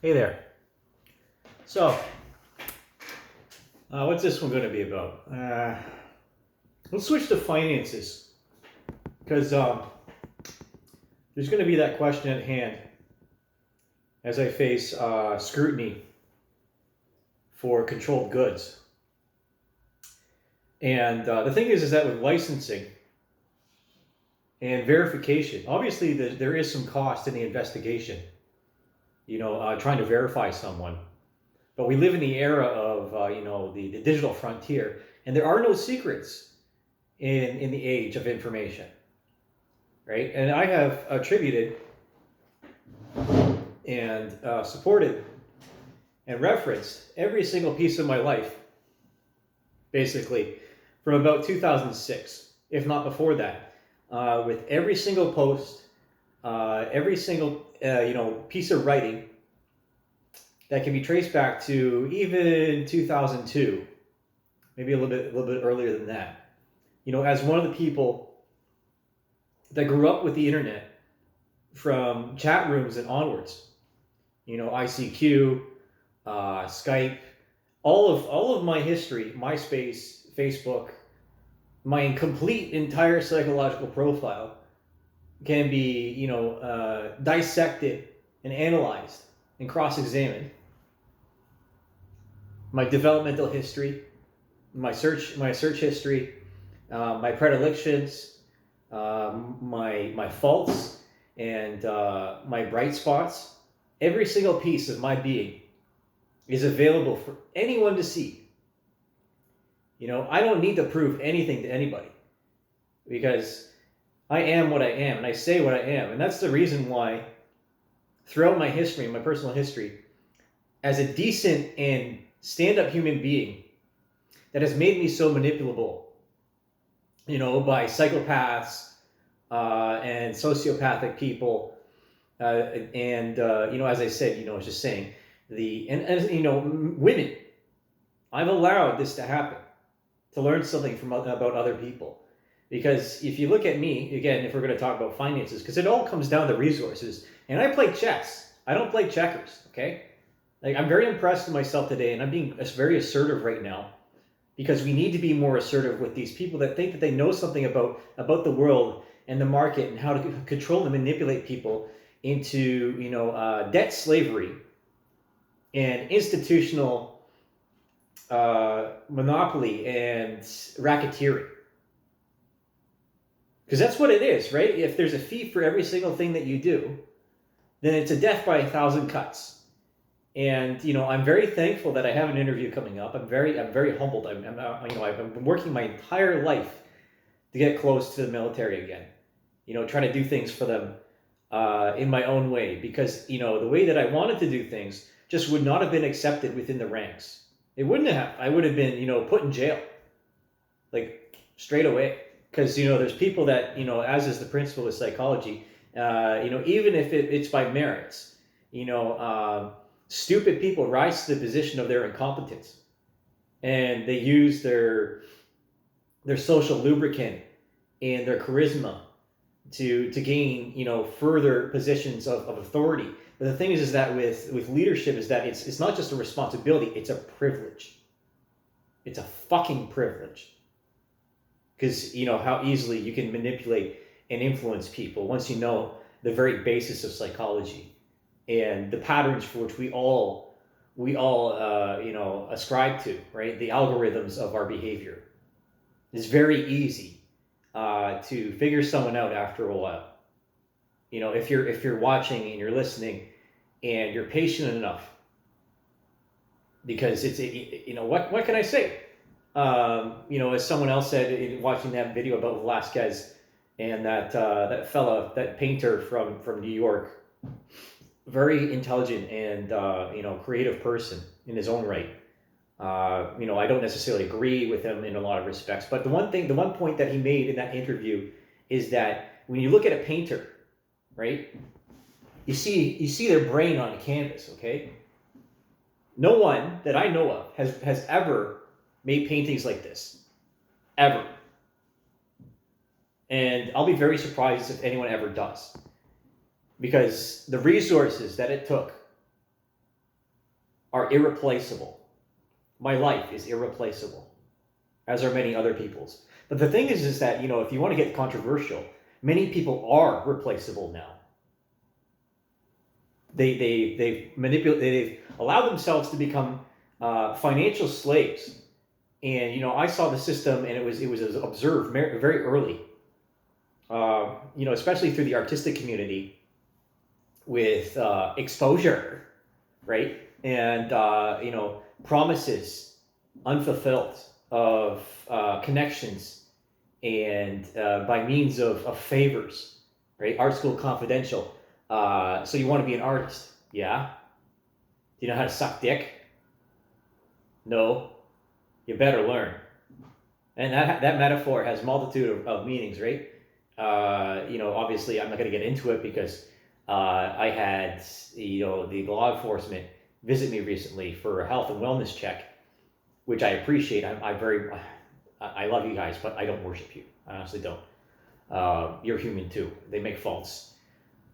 Hey there. So, what's this one going to be about? Let's switch to finances because there's going to be that question at hand as I face scrutiny for controlled goods. And the thing is that with licensing and verification, obviously there is some cost in the investigation, trying to verify someone. But we live in the era of, the digital frontier, and there are no secrets in the age of information, right? And I have attributed and supported and referenced every single piece of my life, basically, from about 2006, if not before that, with every single post, every single piece of writing that can be traced back to even 2002, maybe a little bit earlier than that. As one of the people that grew up with the internet from chat rooms and onwards, ICQ, Skype, all of my history, MySpace, Facebook, my complete entire psychological profile can be, dissected and analyzed and cross-examined. My developmental history, my search history, my predilections, my faults, and my bright spots. Every single piece of my being is available for anyone to see. I don't need to prove anything to anybody because I am what I am and I say what I am. And that's the reason why throughout my history, my personal history, as a decent and stand-up human being that has made me so manipulable, by psychopaths and sociopathic people, as I said, I was just saying, women. I've allowed this to happen, to learn something about other people, because if you look at me again, if we're going to talk about finances, because it all comes down to resources, and I play chess. I don't play checkers. Okay, like I'm very impressed with myself today, and I'm being very assertive right now, because we need to be more assertive with these people that think that they know something about the world and the market and how to control and manipulate people into debt slavery and institutional monopoly and racketeering. Because that's what it is, right? If there's a fee for every single thing that you do, then it's a death by 1,000 cuts. And I'm very thankful that I have an interview coming up. I'm very humbled. I've been working my entire life to get close to the military again. Trying to do things for them in my own way, because the way that I wanted to do things just would not have been accepted within the ranks. It wouldn't have. I would have been put in jail, like straight away. Because there's people that as is the principle of psychology, even if it's by merits, stupid people rise to the position of their incompetence, and they use their social lubricant and their charisma to gain further positions of authority. But the thing is that with leadership is that it's not just a responsibility, it's a privilege. It's a fucking privilege. Because how easily you can manipulate and influence people once you know the very basis of psychology and the patterns for which we all ascribe to, right? The algorithms of our behavior. It's very easy to figure someone out after a while. If you're watching and you're listening and you're patient enough, because it's what can I say? As someone else said in watching that video about Velasquez and that fella, that painter from New York, very intelligent and creative person in his own right. I don't necessarily agree with him in a lot of respects, but the one point that he made in that interview is that when you look at a painter, right, you see their brain on a canvas. Okay, no one that I know of has ever made paintings like this, ever. And I'll be very surprised if anyone ever does. Because the resources that it took are irreplaceable. My life is irreplaceable, as are many other people's. But the thing is that, if you want to get controversial, many people are replaceable now. They've allowed themselves to become financial slaves. And, I saw the system, and it was observed very early, especially through the artistic community with exposure, right? And, promises unfulfilled of connections and by means of favors, right? Art School Confidential. So you want to be an artist, yeah? Do you know how to suck dick? No. You better learn. And that metaphor has a multitude of meanings, right? Obviously I'm not going to get into it because I had, the law enforcement visit me recently for a health and wellness check, which I appreciate. I love you guys, but I don't worship you. I honestly don't. You're human too. They make faults,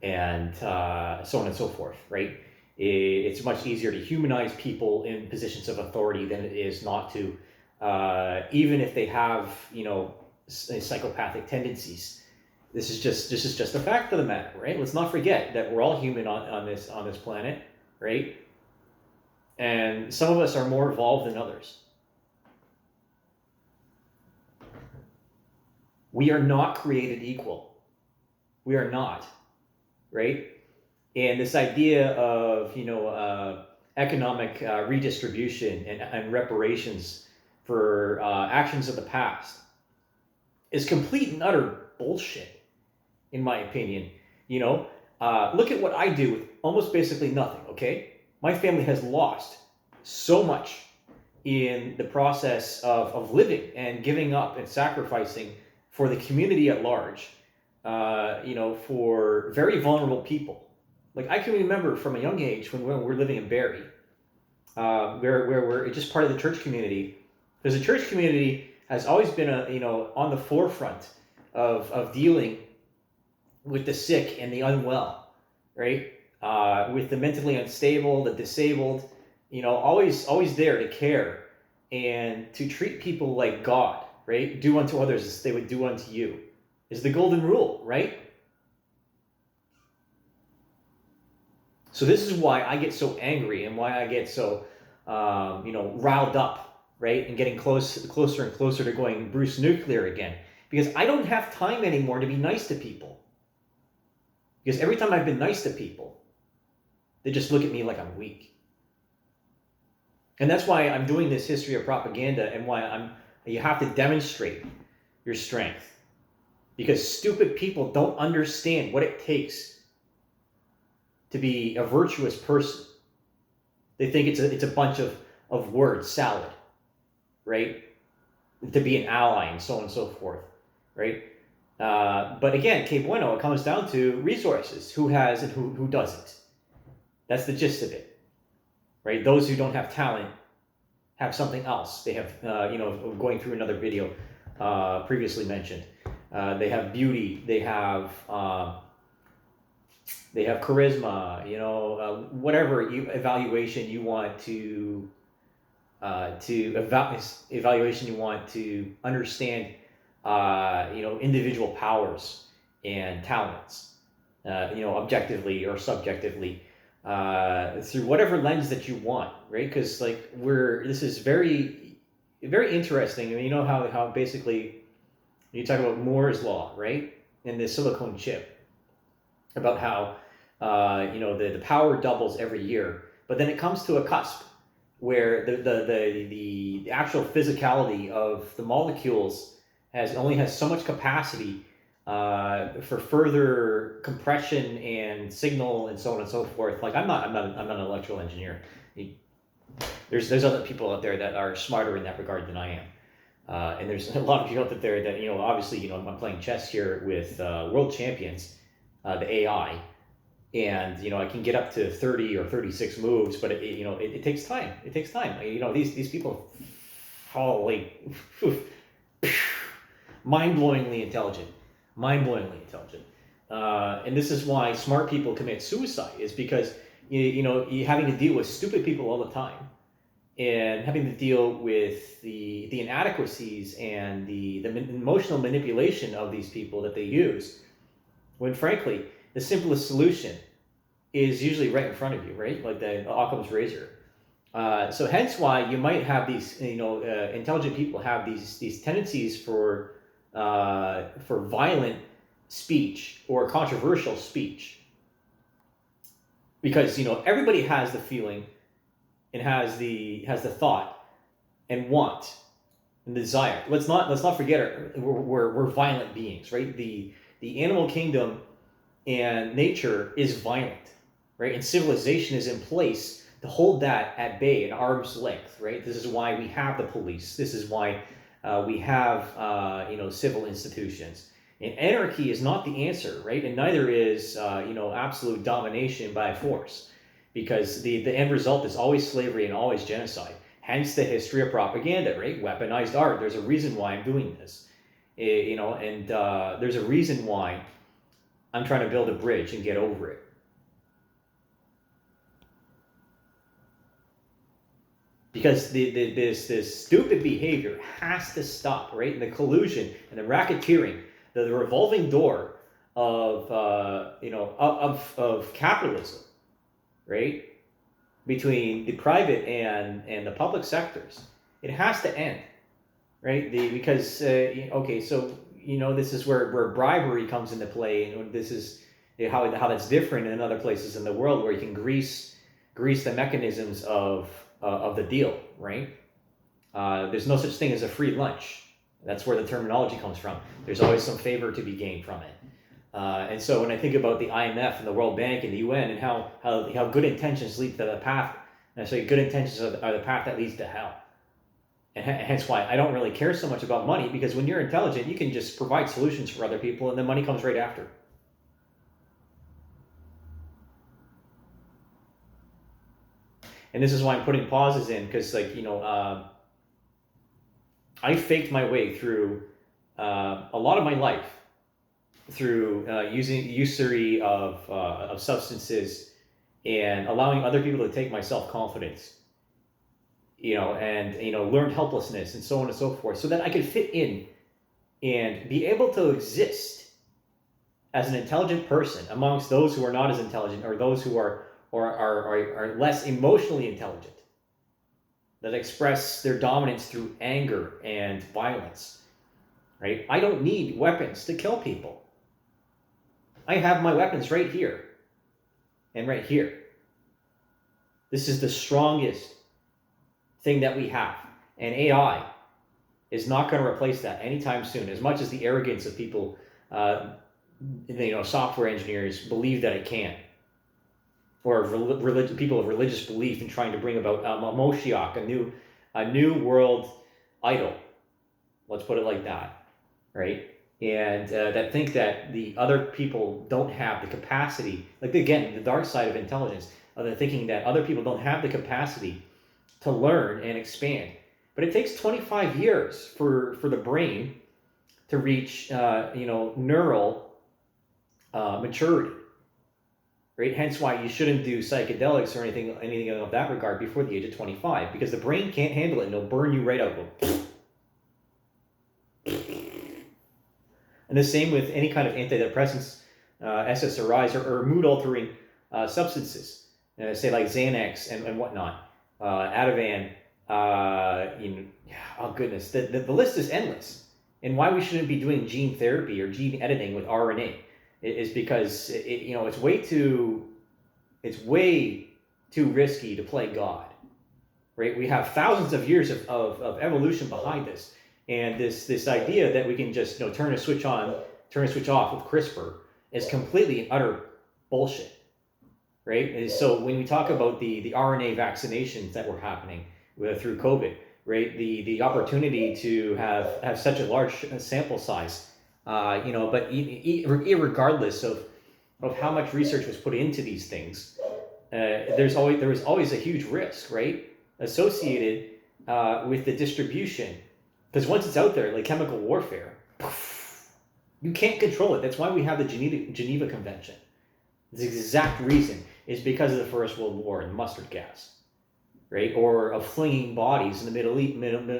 and so on and so forth, right? It's much easier to humanize people in positions of authority than it is not to, even if they have, psychopathic tendencies. This is just a fact of the matter, right? Let's not forget that we're all human on this planet, right? And some of us are more evolved than others. We are not created equal. We are not, right? And this idea of, economic redistribution and reparations for actions of the past is complete and utter bullshit, in my opinion. Look at what I do with almost basically nothing, okay? My family has lost so much in the process of living and giving up and sacrificing for the community at large, for very vulnerable people. Like, I can remember from a young age when we were living in Barrie, where we're just part of the church community, because the church community has always been on the forefront of dealing with the sick and the unwell, right? With the mentally unstable, the disabled, always there to care and to treat people like God, right? Do unto others as they would do unto you is the golden rule, right? So this is why I get so angry and why I get so, riled up, right? And getting closer and closer to going Bruce Nuclear again. Because I don't have time anymore to be nice to people. Because every time I've been nice to people, they just look at me like I'm weak. And that's why I'm doing this history of propaganda and why you have to demonstrate your strength. Because stupid people don't understand what it takes to be a virtuous person. They think it's a bunch of words salad, right? To be an ally and so on and so forth, right? But again, que bueno, it comes down to resources. Who has and who doesn't. That's the gist of it, right? Those who don't have talent have something else. They have, going through another video previously mentioned. They have beauty. They have charisma. Whatever evaluation you want to evaluation you want to understand. Individual powers and talents. Objectively or subjectively. Through whatever lens that you want, right? Because this is very, very interesting. I mean, how basically you talk about Moore's law, right? And the silicone chip, about how the power doubles every year, but then it comes to a cusp where the actual physicality of the molecules only has so much capacity for further compression and signal and so on and so forth. Like I'm not an electrical engineer. There's other people out there that are smarter in that regard than I am, and there's a lot of people out there that obviously I'm playing chess here with world champions, the AI, and I can get up to 30 or 36 moves, but it takes time. It takes time. These people, holy, mind-blowingly intelligent. And this is why smart people commit suicide, is because you having to deal with stupid people all the time, and having to deal with the inadequacies and the emotional manipulation of these people that they use, when frankly the simplest solution is usually right in front of you, right? Like the Occam's razor. So hence why you might have these, intelligent people have these tendencies for violent speech or controversial speech, because everybody has the feeling and has the thought and want and desire. Let's not forget we're violent beings, right? The animal kingdom and nature is violent, right? And civilization is in place to hold that at bay, at arm's length, right? This is why we have the police. This is why we have civil institutions. And anarchy is not the answer, right? And neither is absolute domination by force, because the end result is always slavery and always genocide. Hence the history of propaganda, right? Weaponized art. There's a reason why I'm doing this, and there's a reason why I'm trying to build a bridge and get over it. Because this stupid behavior has to stop, right? And the collusion and the racketeering, the revolving door of capitalism, right? Between the private and the public sectors, it has to end, right? Because this is where bribery comes into play, and this is how that's different in other places in the world, where you can grease the mechanisms of the deal, right? There's no such thing as a free lunch. That's where the terminology comes from. There's always some favor to be gained from it. And so when I think about the IMF and the World Bank and the UN and how good intentions lead to the path, and I say good intentions are the path that leads to hell. And hence why I don't really care so much about money, because when you're intelligent, you can just provide solutions for other people, and then money comes right after. And this is why I'm putting pauses in, because I faked my way through a lot of my life through using usury of substances and allowing other people to take my self-confidence, and learned helplessness and so on and so forth, so that I could fit in and be able to exist as an intelligent person amongst those who are not as intelligent, or those who are less emotionally intelligent, that express their dominance through anger and violence, right? I don't need weapons to kill people. I have my weapons right here and right here. This is the strongest thing that we have, and AI is not going to replace that anytime soon, as much as the arrogance of people, software engineers, believe that it can, or people of religious belief in trying to bring about a Moshiach, a new world idol. Let's put it like that, right? And that think that the other people don't have the capacity, like again, the dark side of intelligence, the thinking that other people don't have the capacity to learn and expand. But it takes 25 years for the brain to reach neural maturity. Right? Hence why you shouldn't do psychedelics or anything of that regard before the age of 25, because the brain can't handle it and it'll burn you right out. And the same with any kind of antidepressants, SSRIs, or mood-altering substances, say like Xanax and whatnot, Ativan. Oh goodness, the list is endless. And why we shouldn't be doing gene therapy or gene editing with RNA is because it's way too risky to play God, right? We have thousands of years of evolution behind us, and this idea that we can just turn a switch on, turn a switch off with CRISPR is completely and utter bullshit, right? And so when we talk about the RNA vaccinations that were happening through COVID, right? The opportunity to have such a large sample size. But regardless of how much research was put into these things, there was always a huge risk, right, associated with the distribution, because once it's out there, like chemical warfare, you can't control it. That's why we have the Geneva Convention. It's the exact reason. is because of the First World War and mustard gas, right? Or of flinging bodies in the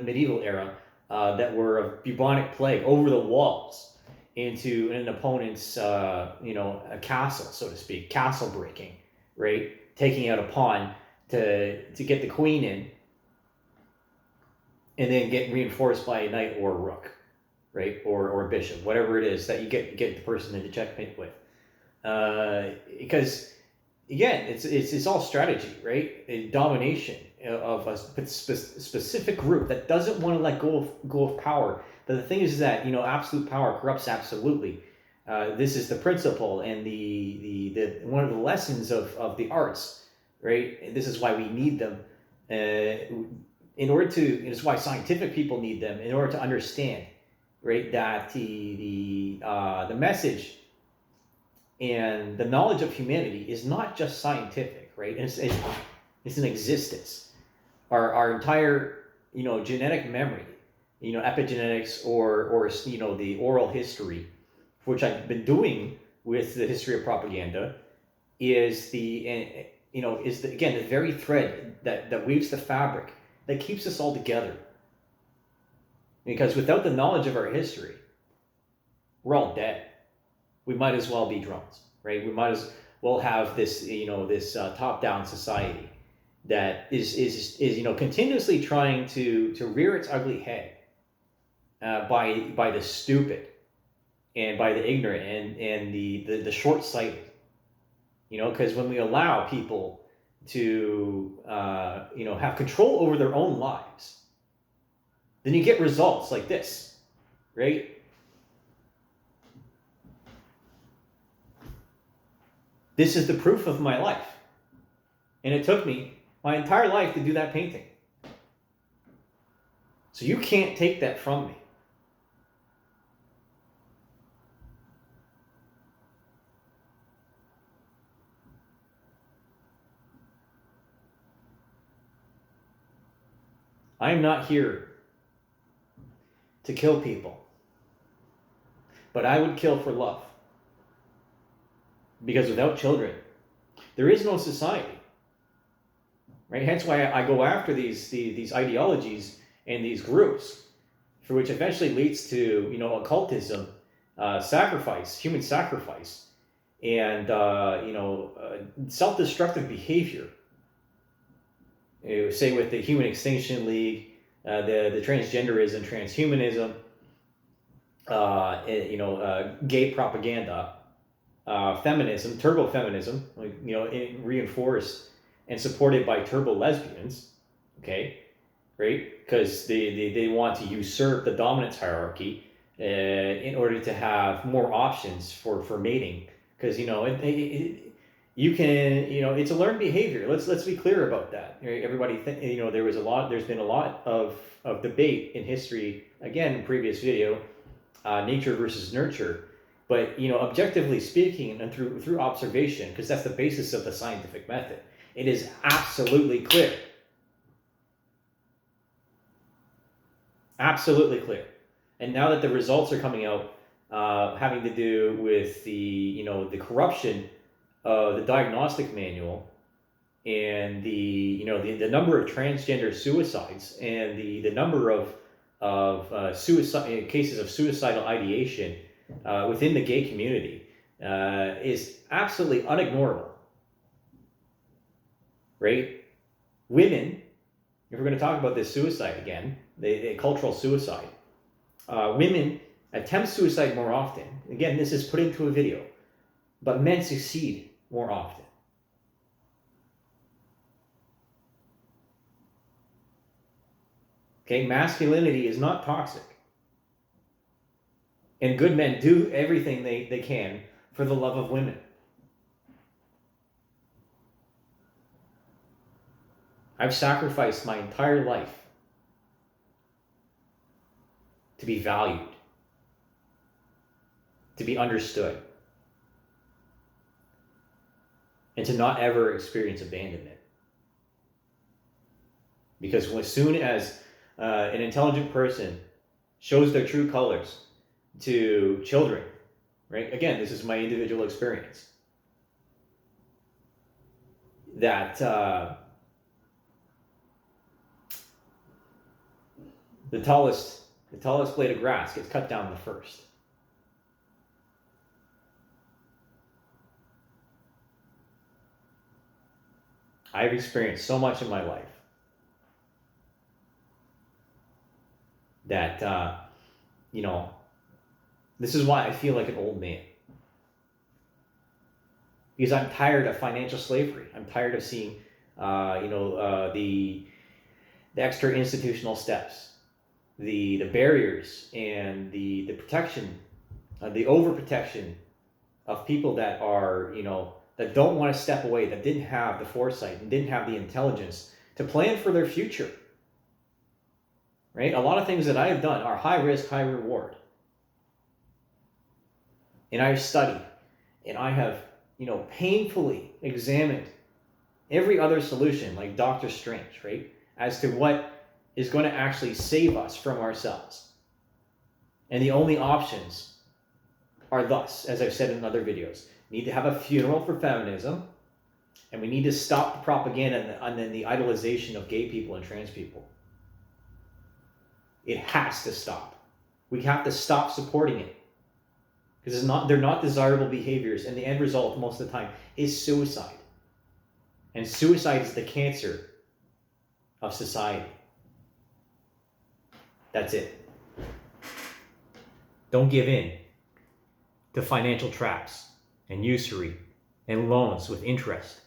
medieval era that were of bubonic plague over the walls into an opponent's, a castle, so to speak, castle breaking, right? Taking out a pawn to get the queen in, and then get reinforced by a knight or a rook, right? Or a bishop, whatever it is that you get the person into checkmate with. Because again, it's all strategy, right? Domination of a specific group that doesn't want to let go of power. But the thing is that absolute power corrupts absolutely. This is the principle and the one of the lessons of the arts, right? And this is why we need them. In order to, it's why scientific people need them in order to understand, right, that the message and the knowledge of humanity is not just scientific, right? It's an existence. Our entire, genetic memory, epigenetics or the oral history, which I've been doing with the history of propaganda, is the very thread that weaves the fabric that keeps us all together. Because without the knowledge of our history, we're all dead. We might as well be drones, right? We might as well have this, top-down society that is continuously trying to rear its ugly head by the stupid and by the ignorant and the short-sighted. Because when we allow people to have control over their own lives, then you get results like this, right? This is the proof of my life. And it took me my entire life to do that painting. So you can't take that from me. I am not here to kill people, but I would kill for love. Because without children, there is no society, right? Hence why I go after these ideologies and these groups, for which eventually leads to occultism, sacrifice, human sacrifice, and self-destructive behavior. Say with the Human Extinction League, the transgenderism, transhumanism, gay propaganda, feminism, turbo feminism, reinforced and supported by turbo lesbians, okay, right? Because they want to usurp the dominance hierarchy in order to have more options for mating. Because you can, it's a learned behavior. Let's be clear about that. Everybody, there's been a lot of debate in history. Again, in previous video, nature versus nurture. But objectively speaking, and through observation, because that's the basis of the scientific method, it is absolutely clear. Absolutely clear. And now that the results are coming out, having to do with the corruption the diagnostic manual and the number of transgender suicides and the number of suicide cases of suicidal ideation within the gay community is absolutely unignorable, right? Women, if we're going to talk about this suicide again, the cultural suicide, women attempt suicide more often. Again, this is put into a video, but men succeed more often. Okay, masculinity is not toxic. And good men do everything they can for the love of women. I've sacrificed my entire life to be valued, to be understood, and to not ever experience abandonment. Because as soon as an intelligent person shows their true colors to children, right? Again, this is my individual experience. that the tallest blade of grass gets cut down the first. I've experienced so much in my life that, this is why I feel like an old man. Because I'm tired of financial slavery. I'm tired of seeing, the extra institutional steps, the barriers, and the protection, the overprotection of people that are, that don't want to step away, that didn't have the foresight and didn't have the intelligence to plan for their future. Right? A lot of things that I have done are high risk, high reward. And I've studied, and I have, painfully examined every other solution, like Doctor Strange, right? As to what is going to actually save us from ourselves. And the only options are thus, as I've said in other videos. We need to have a funeral for feminism, and we need to stop the propaganda and then the idolization of gay people and trans people. It has to stop. We have to stop supporting it. Because they're not desirable behaviors, and the end result most of the time is suicide. And suicide is the cancer of society. That's it. Don't give in to financial traps and usury and loans with interest.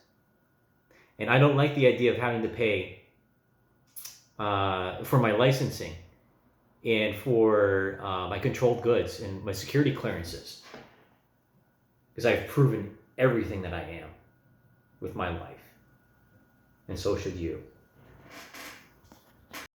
And I don't like the idea of having to pay for my licensing and for my controlled goods and my security clearances, because I've proven everything that I am with my life, and so should you.